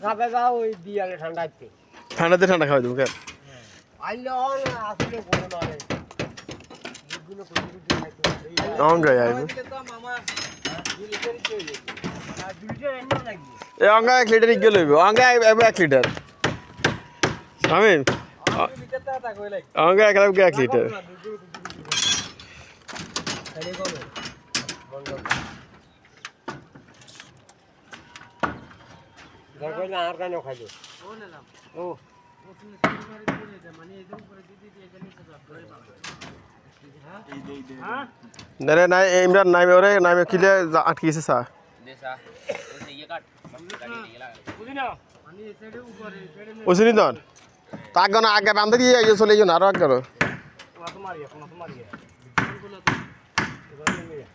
খাবে যাও ওই দিয়ালে ঠান্ডাতে ঠান্ডাতে ঠান্ডা খাওয়াই দেবো কেন আইলে অন আসলে কোনো নয় এগুলো প্রতিদিন খাইতে অঙ্গাই আইব তো মামা 2 লিটার চলে আর 2 লিটার এনে লাগবে এ অঙ্গা 1 লিটার ইগে লইব অঙ্গা 1 লিটার আমি লিটারটা তা কই লাগ অঙ্গা 1 লিটার খালি কবে বন্ধ দেখো না আর কেন খাইছো ও না ও ওখানে সিলভার দিয়ে দে মানে এর উপরে দিদি দিয়ে জানি তো করে পাবে হ্যাঁ এই দে হ্যাঁ নরে নাই ইমরান নাই ওরে নাই কিলে আটকিছে সা দেসা ওই ইয়ে কাট গাড়ি নিয়ে লাগা বুঝি না মানে এই সাইডে উপরে সাইডে ওসিনি দন তাক গনা আগে বান্ধ দিয়ে আইছো চলে যাও না আর আগে করো তোমার মারিয়া কোন তোমার মারিয়া কোন কোন তো এবারে নিয়ে